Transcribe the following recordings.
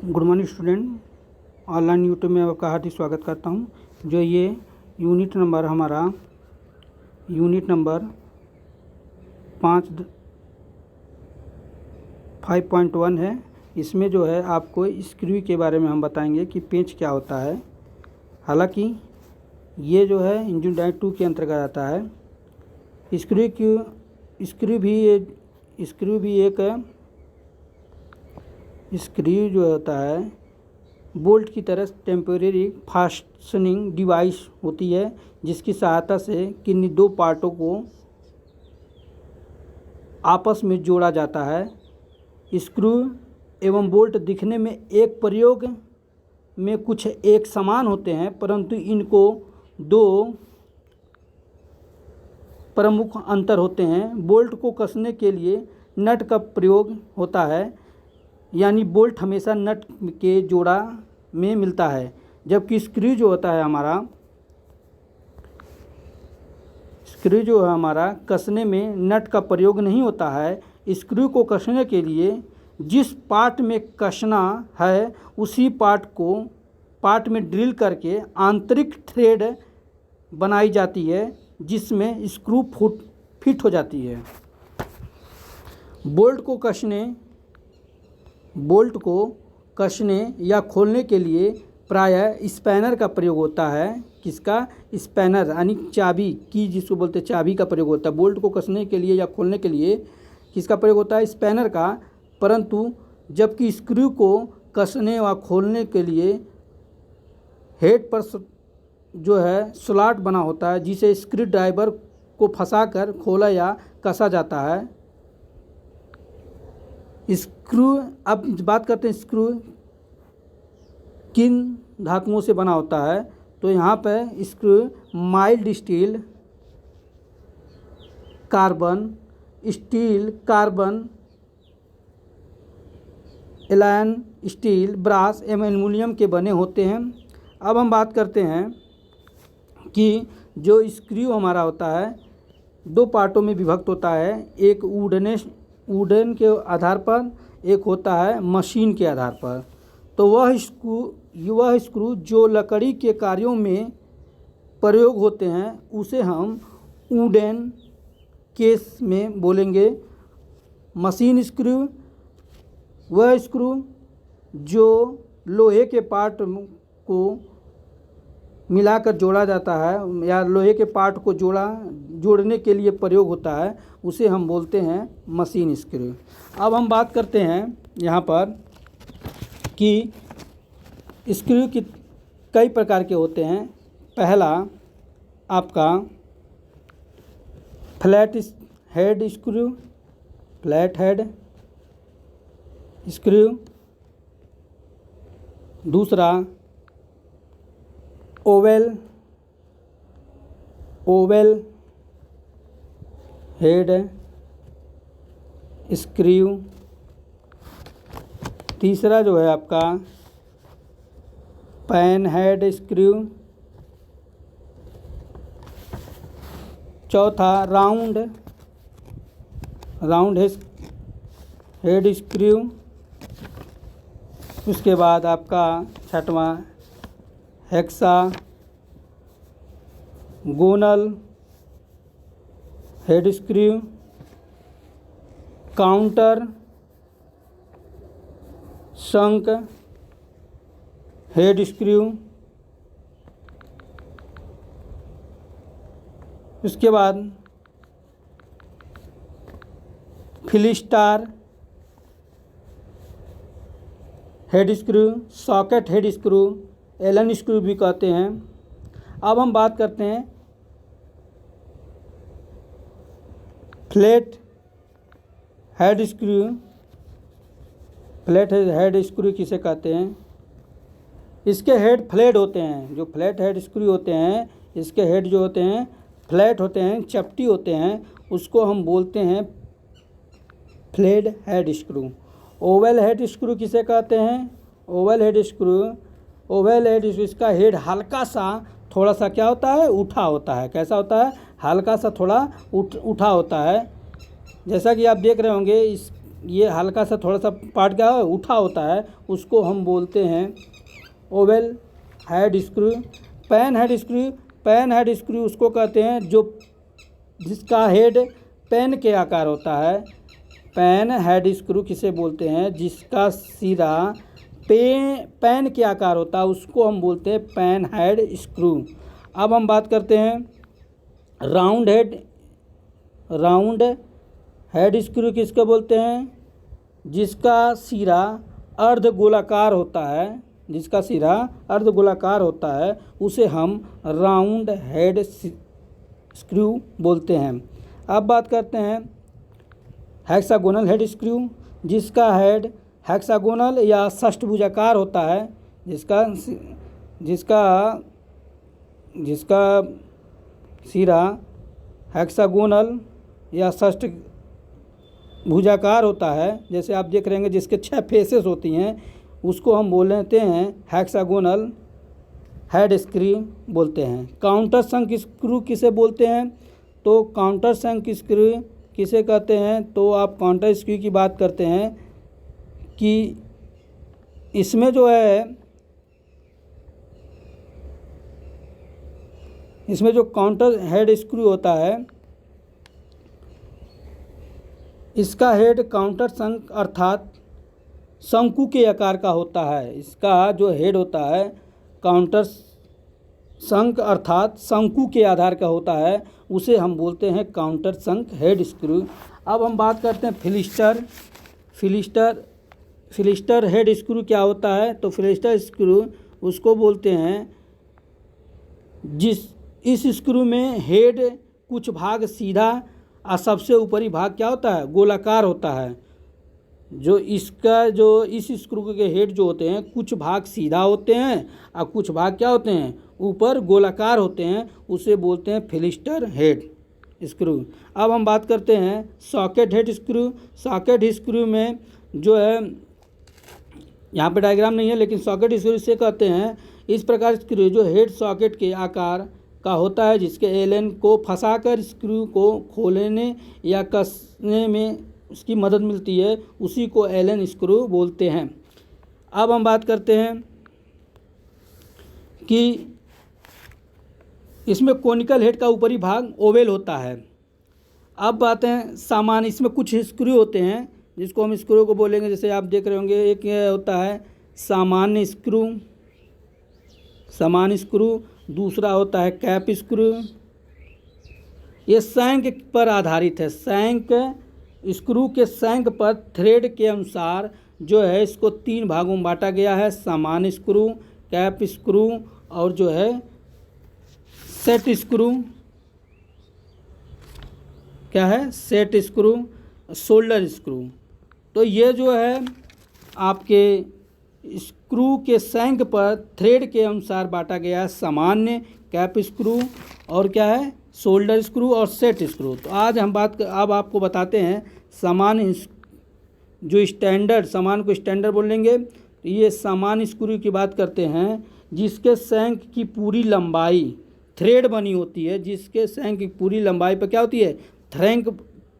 Good morning student, online YouTube में आपका हार्दिक स्वागत करता हूं। जो ये यूनिट नंबर हमारा यूनिट नंबर 5.1 है। इसमें जो है आपको स्क्रू के बारे में हम बताएंगे कि पेंच क्या होता है। हालांकि ये जो है इंजन डायरेक्ट 2 के अंतर्गत आता है। स्क्रू जो होता है बोल्ट की तरह टेम्परेरी फास्टनिंग डिवाइस होती है, जिसकी सहायता से किन्हीं दो पार्टों को आपस में जोड़ा जाता है। स्क्रू एवं बोल्ट दिखने में एक प्रयोग में कुछ एक समान होते हैं, परंतु इनको दो प्रमुख अंतर होते हैं। बोल्ट को कसने के लिए नट का प्रयोग होता है, यानी बोल्ट हमेशा नट के जोड़ा में मिलता है, जबकि स्क्रू जो होता है हमारा कसने में नट का प्रयोग नहीं होता है। स्क्रू को कसने के लिए जिस पार्ट में कसना है उसी पार्ट में ड्रिल करके आंतरिक थ्रेड बनाई जाती है, जिसमें स्क्रू फिट हो जाती है। बोल्ट को कसने या खोलने के लिए प्रायः स्पैनर का प्रयोग होता है। किसका? स्पैनर, यानी चाबी की, जिसको बोलते हैं चाबी का प्रयोग होता है। बोल्ट को कसने के लिए या खोलने के लिए किसका प्रयोग होता है? स्पैनर का। परंतु जबकि स्क्रू को कसने व खोलने के लिए हेड पर जो है स्लॉट बना होता है, जिसे स्क्रू ड्राइवर को फंसाकर खोला या कसा जाता है। स्क्रू, अब बात करते हैं स्क्रू किन धातुओं से बना होता है। तो यहाँ पे screw mild steel, carbon, alloy steel, brass एवं एल्युमिनियम के बने होते हैं। अब हम बात करते हैं कि जो स्क्रू हमारा होता है दो पार्टों में विभक्त होता है। एक वुडन के आधार पर, एक होता है मशीन के आधार पर। तो वह स्क्रू जो लकड़ी के कार्यों में प्रयोग होते हैं उसे हम वुडन केस में बोलेंगे मशीन स्क्रू। वह स्क्रू जो लोहे के पार्ट को मिलाकर जोड़ा जाता है या लोहे के पार्ट को जोड़ने के लिए प्रयोग होता है, उसे हम बोलते हैं मशीन स्क्रू। अब हम बात करते हैं यहाँ पर कि स्क्रू की कई प्रकार के होते हैं। पहला आपका फ्लैट हेड स्क्रू। दूसरा ओवल हेड स्क्रू। तीसरा जो है आपका पैन हेड स्क्रू। चौथा राउंड हेड स्क्रू। उसके बाद आपका छठवां hexagonal head screw. Counter shank head screw. उसके बाद fillister head screw, socket head screw, Allen screw भी कहते हैं। अब हम बात करते हैं फ्लैट हेड स्क्रू किसे कहते हैं? इसके हेड फ्लैट होते हैं। जो फ्लैट हेड स्क्रू होते हैं, इसके हेड जो होते हैं फ्लैट होते हैं, चपटी होते हैं, उसको हम बोलते हैं flat head screw. Oval head screw किसे कहते हैं? ओवल हेड स्क्रू इसका हेड हल्का सा थोड़ा सा क्या होता है? उठा होता है। कैसा होता है? हल्का सा थोड़ा उठा होता है। जैसा कि आप देख रहे होंगे ये हल्का सा थोड़ा सा पार्ट क्या उठा होता है, उसको हम बोलते हैं Oval head screw. Pan head screw, pan head screw उसको कहते हैं जो जिसका हेड पेन के आकार होता है। पैन हेड स्क्रू किसे बोलते हैं? जिसका सिरा पेन के आकार होता है, उसको हम बोलते हैं पैन हेड स्क्रू। अब हम बात करते हैं राउंड हेड स्क्रू किसको बोलते हैं? जिसका सिरा अर्ध गोलाकार होता है, जिसका सिरा अर्ध गोलाकार होता है उसे हम राउंड हेड स्क्रू बोलते हैं। अब बात करते हैं हेक्सागोनल हेड स्क्रू, जिसका हेड हेक्सागोनल या षष्ठभुजाकार होता है, जिसका सिरा हेक्सागोनल या षष्ठभुजाकार होता है। जैसे आप देख रहे हैं जिसके 6 फेसेस होती हैं, उसको हम बोलते हैं हेक्सागोनल हेड स्क्रू बोलते हैं। काउंटर संक स्क्रू किसे बोलते हैं? तो काउंटर संक स्क्रू किसे कहते हैं? तो आप काउंटर स्क्रू की बात करते हैं कि इसमें जो है, इसमें जो काउंटर हेड स्क्रू होता है, इसका हेड काउंटर संक अर्थात शंकु के आकार का होता है। इसका जो हेड होता है काउंटर संक अर्थात शंकु के आधार का होता है, उसे हम बोलते हैं काउंटर संक हेड स्क्रू। अब हम बात करते हैं फिलिस्टर हेड स्क्रू क्या होता है? तो फिलिस्टर स्क्रू उसको बोलते हैं इस स्क्रू में हेड कुछ भाग सीधा और सबसे ऊपरी भाग क्या होता है? गोलाकार होता है। जो इस स्क्रू के हेड जो होते हैं, कुछ भाग सीधा होते हैं और कुछ भाग क्या होते हैं? ऊपर गोलाकार होते हैं, उसे बोलते हैं फिलिस्टर हेड स्क्रू। अब हम बात करते हैं socket head screw. Socket screw में जो है, यहाँ पे डायग्राम नहीं है, लेकिन सॉकेट स्क्रू से कहते हैं इस प्रकार स्क्रू जो हेड सॉकेट के आकार का होता है, जिसके एलन को फंसाकर स्क्रू को खोलने या कसने में उसकी मदद मिलती है, उसी को एलन स्क्रू बोलते हैं। अब हम बात करते हैं कि इसमें कोनिकल हेड का ऊपरी भाग ओवेल होता है। अब बात है सामान्य, इसमें कुछ स्क्रू होते हैं जिसको हम स्क्रू को बोलेंगे। जैसे आप देख रहे होंगे, एक होता है सामान्य स्क्रू, दूसरा होता है कैप स्क्रू। ये शंक पर आधारित है। स्क्रू के शंक पर थ्रेड के अनुसार जो है इसको 3 भागों में बांटा गया है: सामान्य स्क्रू, कैप स्क्रू और जो है सेट स्क्रू। क्या है? Set screw, shoulder screw. तो ये जो है आपके स्क्रू के शंक पर थ्रेड के अनुसार बांटा गया है: सामान्य, कैप स्क्रू और क्या है? शोल्डर स्क्रू और सेट स्क्रू। तो आज हम अब आपको बताते हैं सामान्य जो स्टैंडर्ड, सामान्य को स्टैंडर्ड बोलेंगे। तो ये सामान्य स्क्रू की बात करते हैं जिसके शंक की पूरी लंबाई थ्रेड बनी होती है, जिसके शंक की पूरी लंबाई पर क्या होती है?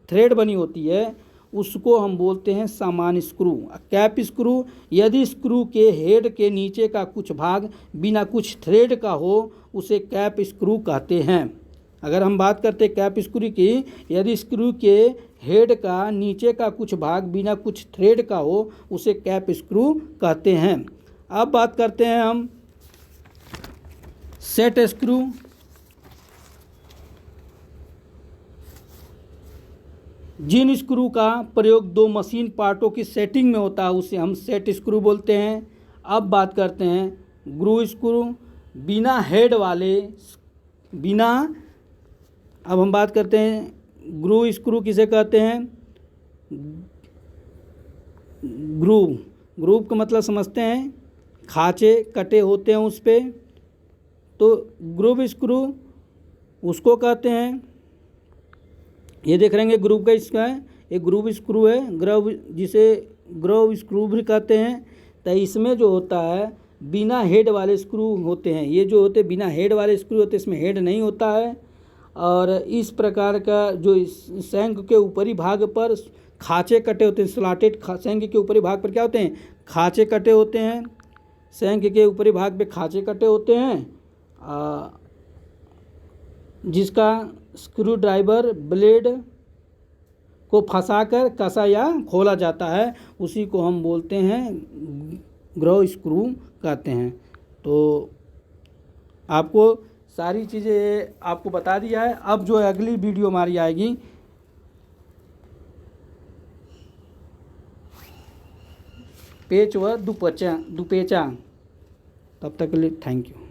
थ्रेड बनी होती है, उसको हम बोलते हैं सामान्य स्क्रू। कैप स्क्रू, यदि स्क्रू के हेड के नीचे का कुछ भाग बिना कुछ थ्रेड का हो, उसे कैप स्क्रू कहते हैं। अगर हम बात करते हैं कैप स्क्रू की, यदि स्क्रू के हेड का नीचे का कुछ भाग बिना कुछ थ्रेड का हो, उसे कैप स्क्रू कहते हैं। अब बात करते हैं हम सेट स्क्रू। जिन स्क्रू का प्रयोग 2 मशीन पार्टों की सेटिंग में होता है, उसे हम सेट स्क्रू बोलते हैं। अब बात करते हैं ग्रू स्क्रू, बिना हेड वाले अब हम बात करते हैं ग्रू स्क्रू किसे कहते हैं? ग्रूव का मतलब समझते हैं, खांचे कटे होते हैं उस पर, तो ग्रूव स्क्रू उसको कहते हैं। ये देख रहेंगे ग्रूव का इसका है, एक ग्रूव स्क्रू है, जिसे ग्रूव स्क्रू भी कहते हैं। तो इसमें जो होता है बिना हेड वाले स्क्रू होते हैं। ये जो होते बिना हेड वाले स्क्रू होते हैं, इसमें हेड नहीं होता है। और इस प्रकार का जो शंक के ऊपरी भाग पर खाँचे कटे होते हैं, स्लॉटेड शंख के ऊपरी भाग पर क्या होते हैं, खाँचे कटे होते हैं, शंख के ऊपरी भाग पे खाँचे कटे होते हैं, जिसका स्क्रू ड्राइवर ब्लेड को फंसाकर कसा या खोला जाता है, उसी को हम बोलते हैं ग्रो स्क्रू कहते हैं। तो आपको सारी चीज़ें आपको बता दिया है। अब जो अगली वीडियो हमारी आएगी पेच व दुपेचा, तब तक के लिए थैंक यू।